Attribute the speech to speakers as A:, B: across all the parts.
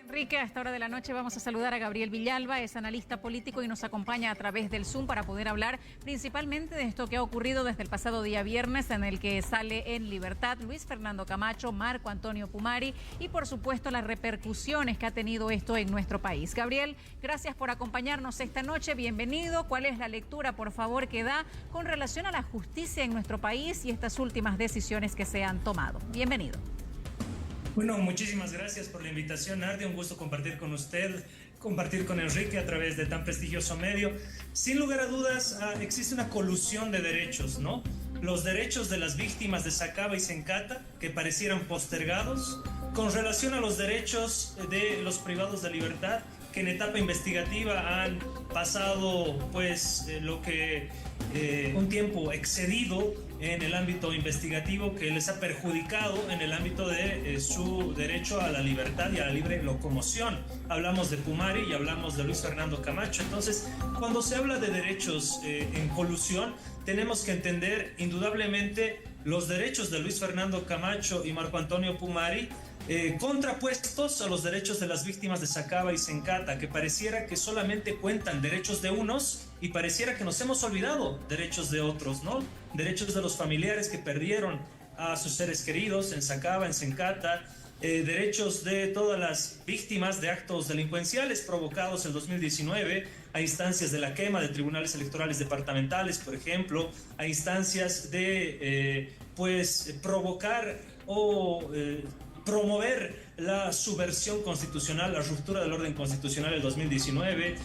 A: Enrique, a esta hora de la noche vamos a saludar a Gabriel Villalba, es analista político y nos acompaña a través del Zoom para poder hablar principalmente de esto que ha ocurrido desde el pasado día viernes, en el que sale en libertad Luis Fernando Camacho, Marco Antonio Pumari y por supuesto las repercusiones que ha tenido esto en nuestro país. Gabriel, gracias por acompañarnos esta noche, bienvenido. ¿Cuál es la lectura, por favor, que da con relación a la justicia en nuestro país y estas últimas decisiones que se han tomado? Bienvenido.
B: Bueno, muchísimas gracias por la invitación, Nardi. Un gusto compartir con usted, compartir con Enrique a través de tan prestigioso medio. Sin lugar a dudas, existe una colusión de derechos, ¿no? Los derechos de las víctimas de Sacaba y Sencata, que parecieran postergados, con relación a los derechos de los privados de libertad, que en etapa investigativa han pasado, pues, un tiempo excedido en el ámbito investigativo que les ha perjudicado en el ámbito de su derecho a la libertad y a la libre locomoción. Hablamos de Pumari y hablamos de Luis Fernando Camacho. Entonces, cuando se habla de derechos en colusión, tenemos que entender indudablemente los derechos de Luis Fernando Camacho y Marco Antonio Pumari contrapuestos a los derechos de las víctimas de Sacaba y Sencata, que pareciera que solamente cuentan derechos de unos y pareciera que nos hemos olvidado derechos de otros, ¿no? Derechos de los familiares que perdieron a sus seres queridos en Sacaba, en Sencata, derechos de todas las víctimas de actos delincuenciales provocados en 2019 a instancias de la quema de tribunales electorales departamentales, por ejemplo, a instancias de provocar o promover la subversión constitucional, la ruptura del orden constitucional del 2019,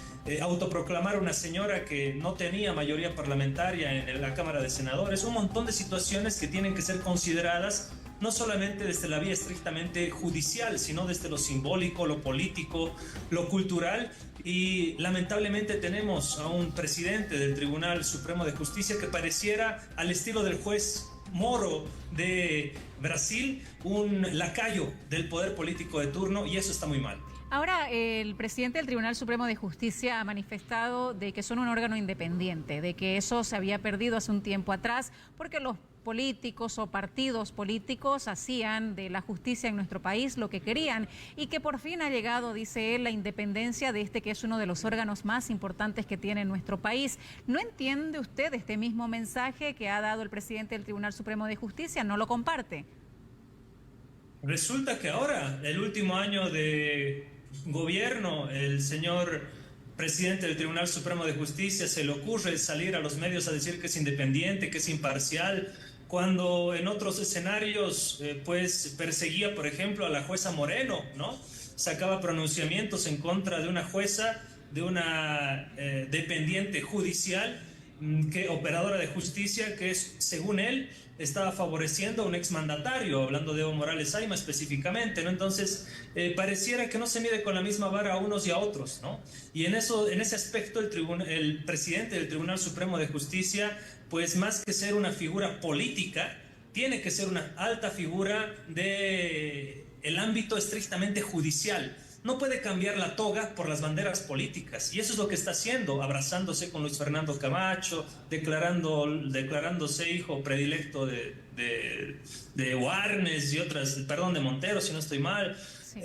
B: autoproclamar una señora que no tenía mayoría parlamentaria en la Cámara de Senadores, un montón de situaciones que tienen que ser consideradas no solamente desde la vía estrictamente judicial, sino desde lo simbólico, lo político, lo cultural. Y lamentablemente tenemos a un presidente del Tribunal Supremo de Justicia que pareciera, al estilo del juez Moro de Brasil, un lacayo del poder político de turno, y eso está muy mal.
A: Ahora, el presidente del Tribunal Supremo de Justicia ha manifestado de que son un órgano independiente, de que eso se había perdido hace un tiempo atrás, porque los políticos o partidos políticos hacían de la justicia en nuestro país lo que querían y que por fin ha llegado, dice él, la independencia de este que es uno de los órganos más importantes que tiene nuestro país. ¿No entiende usted este mismo mensaje que ha dado el presidente del Tribunal Supremo de Justicia? ¿No lo comparte?
B: Resulta que ahora, el último año de gobierno, el señor presidente del Tribunal Supremo de Justicia se le ocurre salir a los medios a decir que es independiente, que es imparcial, cuando en otros escenarios perseguía, por ejemplo, a la jueza Moreno, ¿no? Sacaba pronunciamientos en contra de una jueza, de una dependiente judicial, operadora de justicia, que es, según él, estaba favoreciendo a un exmandatario, hablando de Evo Morales Ayma específicamente, ¿no? Entonces, pareciera que no se mide con la misma vara a unos y a otros, ¿no? Y en ese aspecto, el presidente del Tribunal Supremo de Justicia, pues más que ser una figura política, tiene que ser una alta figura de el ámbito estrictamente judicial. No puede cambiar la toga por las banderas políticas, y eso es lo que está haciendo, abrazándose con Luis Fernando Camacho, declarándose hijo predilecto de Warnes y otras, perdón, de Montero, si no estoy mal, sí.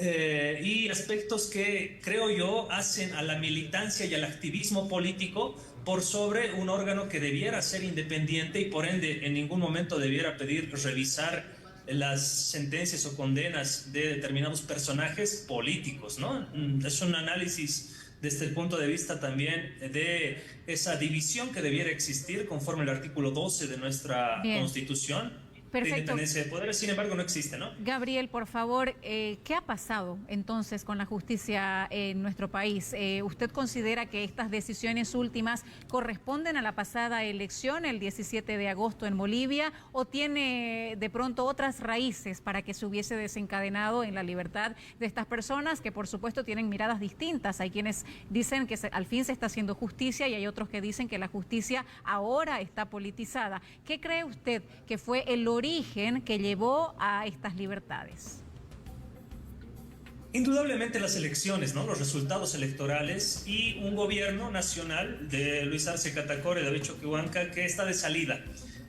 B: Y aspectos que, creo yo, hacen a la militancia y al activismo político por sobre un órgano que debiera ser independiente y por ende en ningún momento debiera pedir revisar las sentencias o condenas de determinados personajes políticos, ¿no? Es un análisis desde el punto de vista también de esa división que debiera existir conforme el artículo 12 de nuestra Constitución.
A: Perfecto.
B: De independencia de poderes, sin embargo, no existe, ¿no?
A: Gabriel, por favor, ¿qué ha pasado entonces con la justicia en nuestro país? ¿Usted considera que estas decisiones últimas corresponden a la pasada elección, el 17 de agosto en Bolivia, o tiene de pronto otras raíces para que se hubiese desencadenado en la libertad de estas personas que, por supuesto, tienen miradas distintas? Hay quienes dicen que al fin se está haciendo justicia y hay otros que dicen que la justicia ahora está politizada. ¿Qué cree usted que fue el origen que llevó a estas libertades?
B: Indudablemente las elecciones, ¿no? Los resultados electorales y un gobierno nacional de Luis Arce Catacora y David Choquehuanca que está de salida.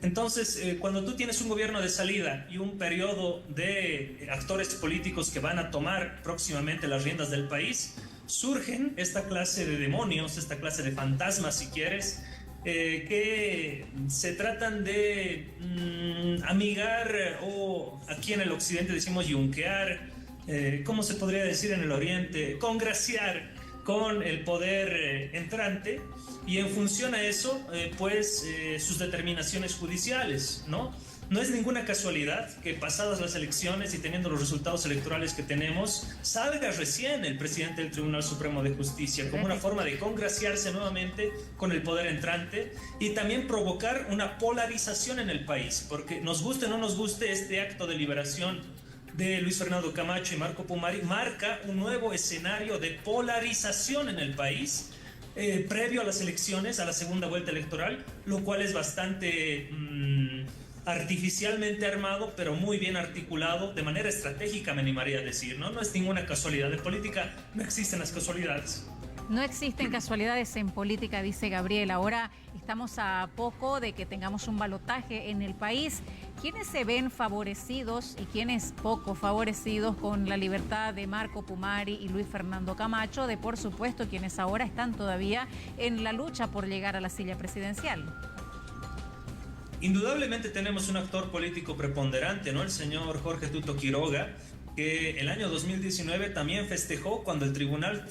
B: Entonces, cuando tú tienes un gobierno de salida y un periodo de actores políticos que van a tomar próximamente las riendas del país, surgen esta clase de demonios, esta clase de fantasmas, si quieres, que se tratan de amigar, o aquí en el occidente decimos yunquear, ¿cómo se podría decir en el oriente? Congraciar con el poder entrante, y en función a eso, sus determinaciones judiciales, ¿no? No es ninguna casualidad que pasadas las elecciones y teniendo los resultados electorales que tenemos, salga recién el presidente del Tribunal Supremo de Justicia como una forma de congraciarse nuevamente con el poder entrante y también provocar una polarización en el país, porque nos guste o no nos guste, este acto de liberación de Luis Fernando Camacho y Marco Pumari marca un nuevo escenario de polarización en el país, previo a las elecciones, a la segunda vuelta electoral, lo cual es bastante artificialmente armado, pero muy bien articulado, de manera estratégica, me animaría a decir, ¿no? No es ninguna casualidad. En política no existen las casualidades.
A: No existen casualidades en política, dice Gabriel. Ahora estamos a poco de que tengamos un balotaje en el país. ¿Quiénes se ven favorecidos y quiénes poco favorecidos con la libertad de Marco Pumari y Luis Fernando Camacho, de por supuesto quienes ahora están todavía en la lucha por llegar a la silla presidencial?
B: Indudablemente tenemos un actor político preponderante, ¿no? El señor Jorge Tuto Quiroga, que el año 2019 también festejó cuando el Tribunal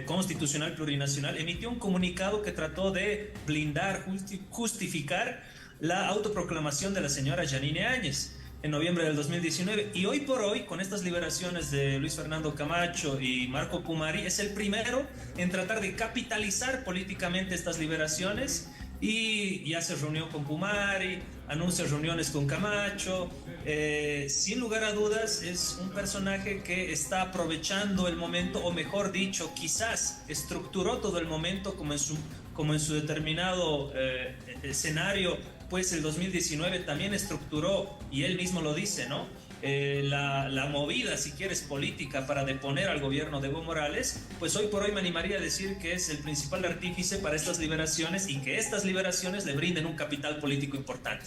B: Constitucional Plurinacional emitió un comunicado que trató de blindar, justificar la autoproclamación de la señora Yanine Áñez en noviembre del 2019. Y hoy por hoy, con estas liberaciones de Luis Fernando Camacho y Marco Pumari, es el primero en tratar de capitalizar políticamente estas liberaciones, y ya se reunió con Pumari, anuncia reuniones con Camacho. Sin lugar a dudas es un personaje que está aprovechando el momento, o mejor dicho, quizás estructuró todo el momento como en su determinado escenario, pues el 2019 también estructuró, y él mismo lo dice, ¿no? La movida, si quieres, política para deponer al gobierno de Evo Morales, pues hoy por hoy me animaría a decir que es el principal artífice para estas liberaciones, y que estas liberaciones le brinden un capital político importante.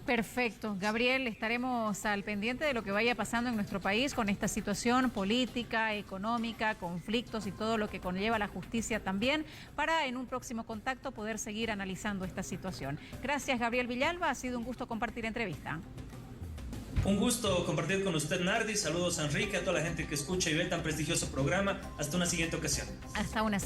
A: Perfecto. Gabriel, estaremos al pendiente de lo que vaya pasando en nuestro país con esta situación política, económica, conflictos y todo lo que conlleva la justicia también, para en un próximo contacto poder seguir analizando esta situación. Gracias, Gabriel Villalba. Ha sido un gusto compartir entrevista.
B: Un gusto compartir con usted, Nardi. Saludos a Enrique, a toda la gente que escucha y ve tan prestigioso programa. Hasta una siguiente ocasión.
A: Hasta una siguiente.